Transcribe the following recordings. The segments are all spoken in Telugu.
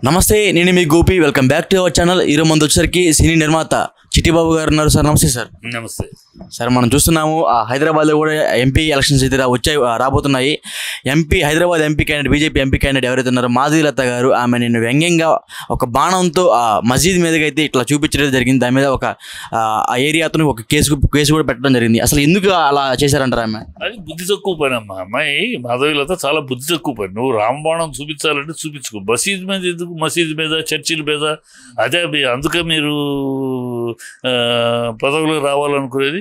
నమస్తే, నేను మీ Gopi. Welcome back to our channel. ఈరోజు మంది వచ్చేసరికి సినీ నిర్మాత చిట్టిబాబు గారు ఉన్నారు. సార్ నమస్తే. సార్ నమస్తే సార్, మనం చూస్తున్నాము హైదరాబాద్లో కూడా ఎంపీ ఎలక్షన్స్ అయితే రాబోతున్నాయి. Hyderabad MP candidate, BJP MP candidate ఎవరైతే ఉన్నారో మాధవీలత గారు, ఆమె నేను వ్యంగ్యంగా ఒక బాణంతో మసీద్ మీదకి అయితే ఇట్లా చూపించడం జరిగింది. దాని మీద ఆ ఏరియాతో ఒక కేసు కూడా పెట్టడం జరిగింది. అసలు ఎందుకు అలా చేశారంటారు? ఆమె అది బుద్ధి తక్కువ పని అమ్మా. అమ్మాయి మాధవీలత చాలా బుద్ధి తక్కువ పని. నువ్వు రామబాణం చూపించాలంటే చూపించుకో. మసీద్ మీద ఎందుకు? మసీద్ మీద, చర్చిల మీద. అదే అందుకే మీరు పదవులు రావాలనుకునేది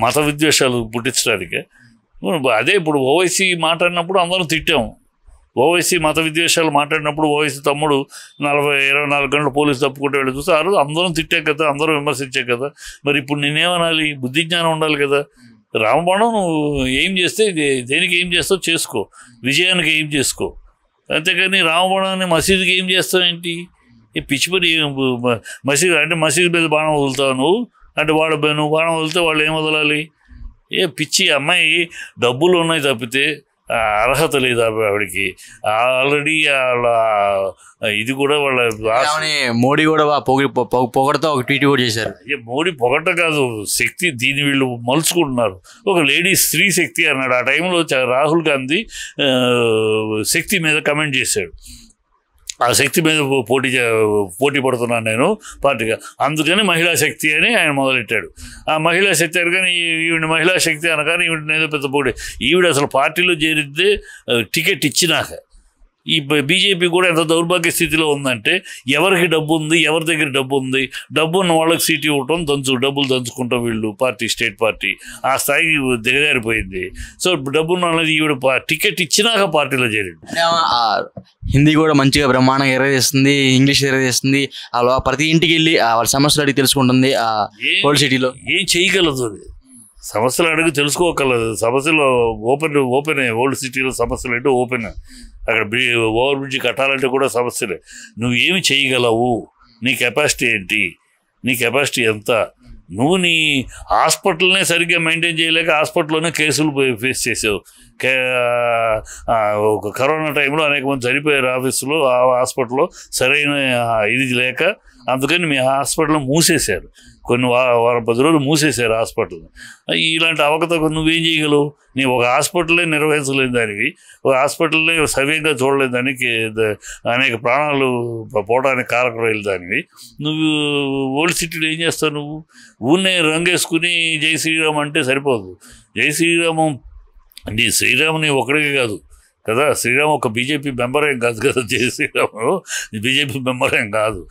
మత విద్వేషాలు పుట్టించడానికే. అదే ఇప్పుడు ఓవైసీ మాట్లాడినప్పుడు అందరం తిట్టాము. ఓవైసీ మత విద్వేషాలు మాట్లాడినప్పుడు ఓవైసీ తమ్ముడు 24 గంటలు పోలీసు తప్పుకుంటే వెళ్ళి చూస్తే ఆ రోజు అందరం తిట్టే కదా, అందరం విమర్శించే కదా. మరి ఇప్పుడు నేనేమనాలి? బుద్ధి జ్ఞానం ఉండాలి కదా. రామబాణం నువ్వు ఏం చేస్తే దేనికి ఏం చేస్తావు చేసుకో, విజయానికి ఏం చేసుకో. అంతేకాని రామబాణాన్ని మసీదుకి ఏం చేస్తావు ఏంటి? ఈ పిచ్చి పని. మసీదు అంటే మసీదు మీద బాణం వదులుతావు నువ్వు అంటే నువ్వు బాణం వదిలితే వాళ్ళు ఏం వదలాలి? పిచ్చి అమ్మాయి. డబ్బులు ఉన్నాయి తప్పితే అర్హత లేదు ఆవిడకి. ఆల్రెడీ ఇది కూడా వాళ్ళ మోడీ కూడా పొగడతా ఒక ట్వీట్ కూడా చేశారు. మోడీ పొగట కాదు, శక్తి. దీన్ని వీళ్ళు మలుచుకుంటున్నారు. ఒక లేడీ స్త్రీ శక్తి అన్నాడు. ఆ టైంలో రాహుల్ గాంధీ శక్తి మీద కమెంట్ చేశాడు. ఆ శక్తి మీద పోటీ పడుతున్నాను నేను పార్టీగా, అందుకని మహిళా శక్తి అని ఆయన మొదలెట్టాడు. ఆ మహిళా శక్తి అనగానే ఈవిడ మహిళా శక్తి అనగానే ఈవిడ ఏదో పెద్ద పోటీ. ఈవిడ అసలు పార్టీలో చేరితే టికెట్ ఇచ్చినాక ఈ బీజేపీ కూడా ఎంత దౌర్భాగ్య స్థితిలో ఉందంటే, ఎవరికి డబ్బు ఉంది, ఎవరి దగ్గర డబ్బు ఉంది, డబ్బు ఉన్న వాళ్ళకి సీట్ ఇవ్వటం, డబ్బులు దంచుకుంటాం వీళ్ళు. పార్టీ, స్టేట్ పార్టీ ఆ స్థాయికి దిగజారిపోయింది. సో డబ్బున్న వాళ్ళది ఈవిడ టికెట్ ఇచ్చినాక పార్టీలో చేరింది. హిందీ కూడా మంచిగా బ్రహ్మాండంగా ఎర్రజేస్తుంది, ఇంగ్లీష్ ఎర్రజేస్తుంది. అలా ప్రతి ఇంటికి వెళ్ళి వాళ్ళ సమస్యలు అడిగి తెలుసుకుంటుంది. ఓల్డ్ సిటీలో ఏం చేయగలదు? అది సమస్యలు అడిగి తెలుసుకోగలదు. సమస్యలు ఓపెన్ ఓల్డ్ సిటీలో సమస్యలు అంటే ఓపెన్. అక్కడ ఓవర్ బ్రిడ్జ్ కట్టాలంటే కూడా సమస్యలే. నువ్వు ఏమి చేయగలవు? నీ కెపాసిటీ ఏంటి? నీ కెపాసిటీ ఎంత? నువ్వు నీ హాస్పిటల్నే సరిగ్గా మెయింటైన్ చేయలేక హాస్పిటల్లోనే కేసులు ఫేస్ చేసావు. ఒక కరోనా టైంలో అనేక మంది చనిపోయారు ఆఫీసులో, ఆ హాస్పిటల్లో సరైన ఇది లేక. అందుకని మీ హాస్పిటల్ మూసేశారు. కొన్ని 10 రోజులు మూసేశారు హాస్పిటల్. ఇలాంటి అవకతవకలు నువ్వేం చేయగలవు? నీ ఒక హాస్పిటల్లే నిర్వహించలేని దానివి, ఒక హాస్పిటల్ని సవ్యంగా చూడలేని దానికి, అనేక ప్రాణాలు పోవడానికి కారకులైన దానివి. నువ్వు ఓల్డ్ సిటీలో ఏం చేస్తావు? నువ్వు ఊరినే రంగేసుకుని జై శ్రీరామ్ అంటే సరిపోదు. జై శ్రీరామం నీ శ్రీరాముని ఒకడికే కాదు కదా. శ్రీరామ్ ఒక బీజేపీ మెంబర్ ఏం కాదు కదా. జై శ్రీరాము బీజేపీ మెంబర్ ఏం కాదు.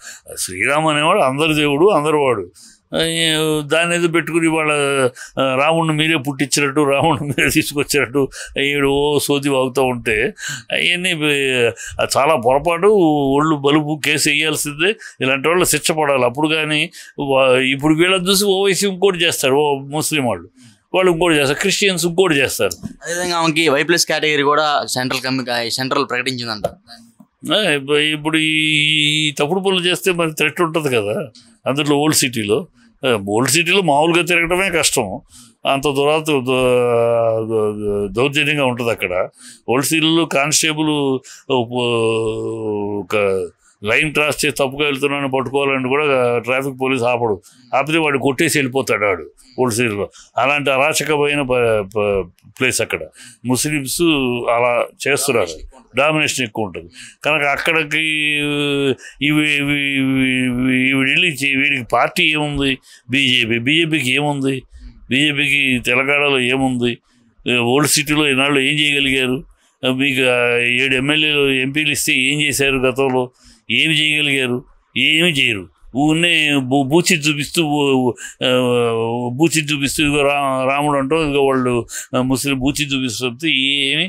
శ్రీరామ్ అనేవాడు అందరి దేవుడు, అందరి వాడు. దాన్ని ఏదో పెట్టుకుని వాళ్ళ రాముడిని మీరే పుట్టించినట్టు, రాముడిని మీరే తీసుకొచ్చినట్టు ఈడు సోది వాగుతూ ఉంటే అవన్నీ చాలా పొరపాటు. ఒళ్ళు బలుపు కేసు వేయాల్సిందే. ఇలాంటి వాళ్ళు శిక్ష పడాలి. అప్పుడు కానీ ఇప్పుడు వీళ్ళని చూసి ఓవైసీ ఇంకోటి చేస్తారు, ముస్లిం వాళ్ళు ఇంకోటి చేస్తారు, క్రిస్టియన్స్ ఇంకోటి చేస్తారు. అదేవిధంగా ఆమెకి Y+ కేటగిరీ కూడా సెంట్రల్ ప్రకటించిందంట. ఇప్పుడు ఈ తప్పుడు పనులు చేస్తే మరి థ్రెట్ ఉంటుంది కదా. అందులో ఓల్డ్ సిటీలో మామూలుగా తిరగడమే కష్టం. అంత దౌర్జన్యంగా ఉంటుంది అక్కడ. ఓల్డ్ సిటీలో కానిస్టేబుల్ ఒక లైన్ క్రాస్ చేసి తప్పుగా వెళ్తున్నాను పట్టుకోవాలని కూడా ట్రాఫిక్ పోలీస్ ఆపితే వాడు కొట్టేసి వెళ్ళిపోతాడు వాడు ఓల్డ్ సిటీలో. అలాంటి అరాచకమైన ప్లేస్ అక్కడ. ముస్లిమ్స్ అలా చేస్తున్నారు, డామినేషన్ ఎక్కువ ఉంటుంది కనుక అక్కడికి వీడికి పార్టీ ఏముంది? బీజేపీకి ఏముంది? బీజేపీకి తెలంగాణలో ఏముంది? ఓల్డ్ సిటీలో ఈనాళ్ళు ఏం చేయగలిగారు? మీకు 7 ఎమ్మెల్యేలు ఎంపీలు ఇస్తే ఏం చేశారు? గతంలో ఏమి చేయగలిగారు? ఏమి చేయరు. ఊరినే బూచి చూపిస్తూ రాముడు అంటూ ఇక వాళ్ళు ముస్లిం బూచి చూపిస్తుంటే ఏమి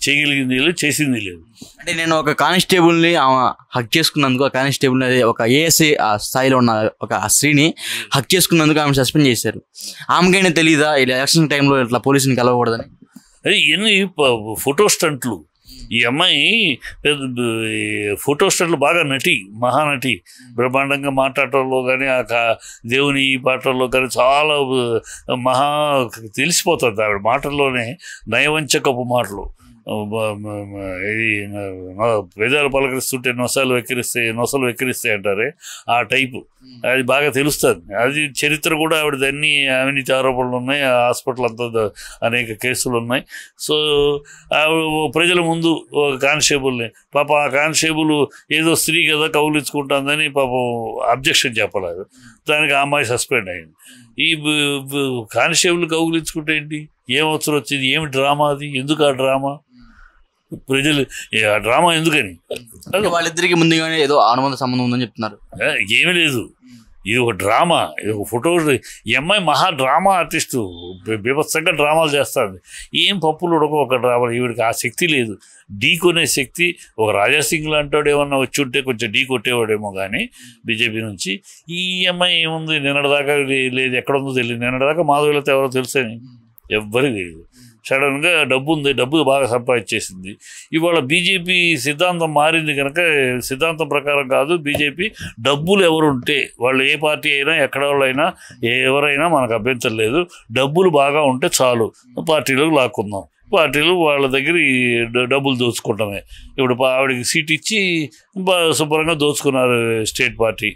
చేయగలిగింది లేదు, చేసింది లేదు. అంటే నేను ఒక కానిస్టేబుల్ని హక్ చేసుకున్నందుకు, ఆ కానిస్టేబుల్ని అదే ఒక ఏఎస్ఐ స్థాయిలో ఉన్న ఒక స్త్రీని హక్ చేసుకున్నందుకు ఆమె సస్పెండ్ చేశారు. ఆమెకైనా తెలీదా ఇలా ఎలక్షన్ టైంలో ఇట్లా పోలీసుని కలవకూడదని? అది ఎన్ని ఫోటో స్టంట్లు. ఈ అమ్మాయి ఫోటో స్టార్లు బాగా మహానటి, బ్రహ్మాండంగా మాట్లాడటంలో కానీ ఆ దేవుని పాటల్లో కానీ చాలా తెలిసిపోతుంది ఆవిడ మాటల్లోనే, నయవంచకపు మాటలు. ఇది వేదాలు పలకరిస్తుంటే నొసలు వెక్కిరిస్తే అంటారే ఆ టైపు. అది బాగా తెలుస్తుంది. అది చరిత్ర కూడా ఆవిడ అన్ని అవినీతి ఆరోపణలు ఉన్నాయి. ఆ హాస్పిటల్ అంతా అనేక కేసులు ఉన్నాయి. సో ప్రజల ముందు కానిస్టేబుల్ని పాప ఆ కానిస్టేబుల్ ఏదో స్త్రీ కదా కౌలించుకుంటుందని పాపం అబ్జెక్షన్ చెప్పలేదు. దానికి ఆ అమ్మాయి సస్పెండ్ అయింది. ఈ కానిస్టేబుల్ కౌగిలించుకుంటే ఏంటి, ఏం అవసరం వచ్చింది, ఏమి డ్రామా అది, ఎందుకు ఆ డ్రామా, ప్రజలు ఆ డ్రామా ఎందుకని? వాళ్ళిద్దరికి ముందుగానే ఏదో అనుబంధ సంబంధం ఉందని చెప్తున్నారు. ఏమీ లేదు, ఇది ఒక డ్రామా, ఇది ఒక ఫోటో. ఈ అమ్మాయి మహా డ్రామా ఆర్టిస్టు, బీభత్సంగా డ్రామాలు చేస్తుంది. ఏం పప్పులు ఉడక ఒక డ్రామా. ఈవిడికి ఆ శక్తి లేదు, ఢీ కొనే శక్తి. ఒక రాజాసింగ్ లాంటి ఏమన్నా వచ్చి ఉంటే కొంచెం ఢీ కొట్టేవాడేమో కానీ బీజేపీ నుంచి. ఈ అమ్మాయి ఏముంది, నిన్నటిదాకా లేదు, ఎక్కడుందో తెలియదు. నిన్నటిదాకా మాధవీలత ఎవరో తెలుసని ఎవ్వరికి తెలియదు. సడన్గా డబ్బు ఉంది, డబ్బు బాగా సంపాదించేసింది. ఇవాళ బీజేపీ సిద్ధాంతం మారింది కనుక, సిద్ధాంతం ప్రకారం కాదు బీజేపీ. డబ్బులు ఎవరుంటే వాళ్ళు, ఏ పార్టీ అయినా ఎక్కడ వాళ్ళైనా ఎవరైనా మనకు అభ్యంతరం లేదు, డబ్బులు బాగా ఉంటే చాలు పార్టీలోకి లాక్కుందాం. పార్టీలు వాళ్ళ దగ్గర డబ్బులు దోచుకుంటామే. ఇప్పుడు ఆవిడకి సీట్ ఇచ్చి శుభ్రంగా దోచుకున్నారు స్టేట్ పార్టీ.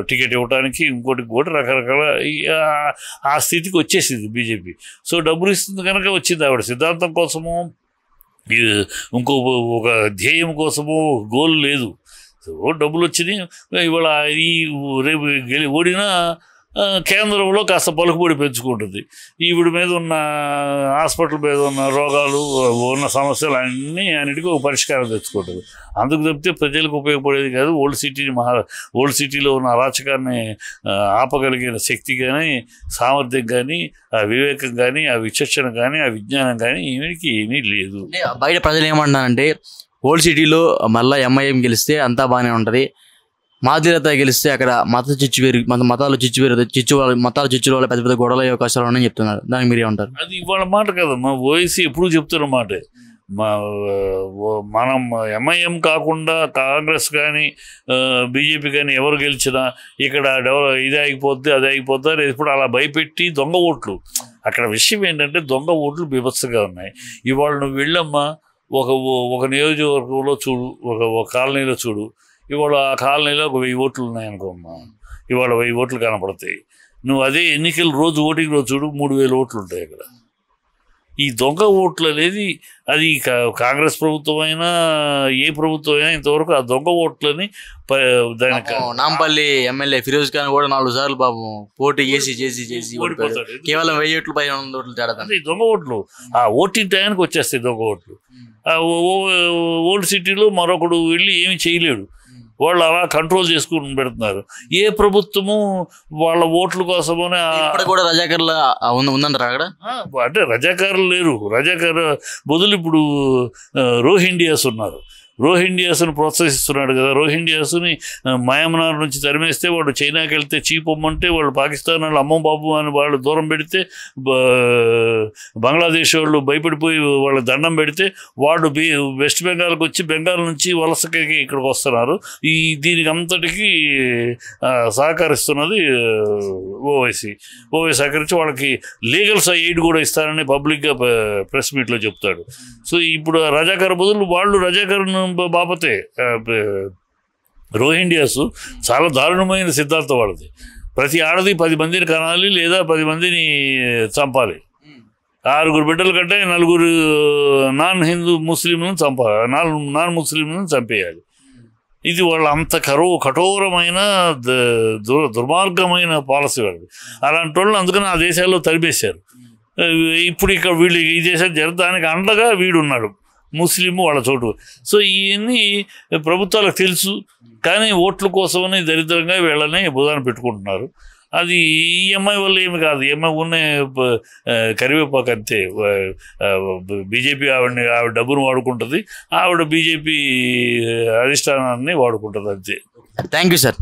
టికెట్ ఇవ్వడానికి ఇంకోటి రకరకాల ఆ స్థితికి వచ్చేసింది బీజేపీ. సో డబ్బులు ఇస్తుంది కనుక వచ్చింది. ఆవిడ సిద్ధాంతం కోసము, ఇంకో ఒక ధ్యేయం కోసము గోల్ లేదు. సో డబ్బులు వచ్చినాయి. ఇవాళ ఈ రేపు ఓడినా కేంద్రంలో కాస్త పలుకుబడి పెంచుకుంటుంది. ఈవిడ మీద ఉన్న హాస్పిటల్ మీద ఉన్న రోగాలు, ఉన్న సమస్యలు అన్నిటికీ ఒక పరిష్కారం తెచ్చుకుంటుంది. అందుకు తప్పితే ప్రజలకు ఉపయోగపడేది కాదు. ఓల్డ్ సిటీలో ఉన్న అరాచకాన్ని ఆపగలిగిన శక్తి కానీ, సామర్థ్యం కానీ, ఆ వివేకం కానీ, ఆ విచక్షణ కానీ, ఆ విజ్ఞానం కానీ ఏమీ లేదు. బయట ప్రజలు ఏమంటున్నారంటే, ఓల్డ్ సిటీలో మళ్ళీ ఎంఐఎం గెలిస్తే అంతా బాగానే ఉంటుంది, మాదిలత గెలిస్తే అక్కడ మతాలు చిచ్చు వల్ల పెద్ద పెద్ద గొడవల అవకాశాలు ఉన్నాయని చెప్తున్నారు. దానికి మీరు ఏమంటారు? అది ఇవాళ మాట కదా, మా ఓవైసీ ఎప్పుడు చెప్తున్న మాటే. మనం ఎంఐఎం కాకుండా కాంగ్రెస్ కానీ బీజేపీ కానీ ఎవరు గెలిచినా ఇక్కడ ఇది ఆగిపోద్ది, అది ఆగిపోద్ది ఎప్పుడు అలా భయపెట్టి దొంగ ఓట్లు. అక్కడ విషయం ఏంటంటే దొంగ ఓట్లు బీభత్సంగా ఉన్నాయి. ఇవాళ నువ్వు వెళ్ళమ్మా ఒక నియోజకవర్గంలో చూడు, ఒక కాలనీలో చూడు. ఇవాళ ఆ కాలనీలో ఒక 1000 ఓట్లు ఉన్నాయనుకోమ్మా, ఇవాళ 1000 ఓట్లు కనపడతాయి. నువ్వు అదే ఎన్నికలు రోజు ఓటింగ్ రోజు చూడు, 3000 ఓట్లు ఉంటాయి అక్కడ. ఈ దొంగ ఓట్లు అనేది అది కాంగ్రెస్ ప్రభుత్వం అయినా ఏ ప్రభుత్వం అయినా ఇంతవరకు ఆ దొంగ ఓట్లని దానికి నాంపల్లి ఎమ్మెల్యే ఫిరోజ్ ఖాన్ కూడా 4 సార్లు పాపం పోటీ చేసి ఓడిపోతాడు. కేవలం 1000 ఓట్లు 500 ఓట్లు తేడా. ఈ దొంగ ఓట్లు ఆ ఓటింగ్ టైంకి వచ్చేస్తాయి దొంగ ఓట్లు. ఓల్డ్ సిటీలో మరొకడు వెళ్ళి ఏమి చేయలేడు, వాళ్ళు అలా కంట్రోల్ చేసుకుని పెడుతున్నారు. ఏ ప్రభుత్వము వాళ్ళ ఓట్ల కోసమనే కూడా రజాకర్లు ఉందంటారు అక్కడ. అంటే రజాకారులు లేరు, రజాకారు బదులు ఇప్పుడు రోహిండియాస్ ఉన్నారు. రోహిండియాస్ని ప్రోత్సహిస్తున్నాడు కదా. రోహిండియాస్ని మయన్మార్ నుంచి తరిమేస్తే వాడు చైనాకి వెళ్తే చీపమ్మంటే వాళ్ళు పాకిస్తాన్ వాళ్ళు అమ్మ బాబు అని వాళ్ళు దూరం పెడితే, బంగ్లాదేశ్ వాళ్ళు భయపడిపోయి వాళ్ళ దండం పెడితే వాడు వెస్ట్ బెంగాల్కి వచ్చి బెంగాల్ నుంచి వలసకి ఇక్కడికి వస్తున్నారు. దీనికి అంతటికీ సహకరిస్తున్నది ఓవైసీ సహకరించి వాళ్ళకి లీగల్ ఎయిడ్ కూడా ఇస్తారని పబ్లిక్గా ప్రెస్ మీట్లో చెప్తాడు. సో ఇప్పుడు రజాకారు బదులు వాళ్ళు రజాకారును బాపతే రోహిండియాస్ చాలా దారుణమైన సిద్ధాంతం వాళ్ళది. ప్రతి ఆడది 10 మందిని కనాలి లేదా 10 మందిని చంపాలి. 6 బిడ్డల కంటే 4 నాన్ హిందూ ముస్లింలను నాన్ ముస్లింలను చంపేయాలి. ఇది వాళ్ళ అంత కఠోరమైన దుర్మార్గమైన పాలసీ వాళ్ళది. అలాంటి వాళ్ళు అందుకని ఆ దేశాల్లో తరిమేశారు. ఇప్పుడు ఇక్కడ వీళ్ళు ఈ దేశాలు జరగడానికి అండగా వీడున్నాడు ముస్లిం వాళ్ళ చోటు. సో ఇవన్నీ ప్రభుత్వాలకు తెలుసు, కానీ ఓట్ల కోసమని దరిద్రంగా వీళ్ళని బుధాన్ని పెట్టుకుంటున్నారు. అది ఈఎంఐ వల్ల ఏమి కాదు. ఈఎంఐ ఉన్న కరివేపాకు అంతే. బీజేపీ ఆవిడ డబ్బును వాడుకుంటుంది, ఆవిడ బీజేపీ అధిష్టానాన్ని వాడుకుంటుంది అంతే. Thank you sir.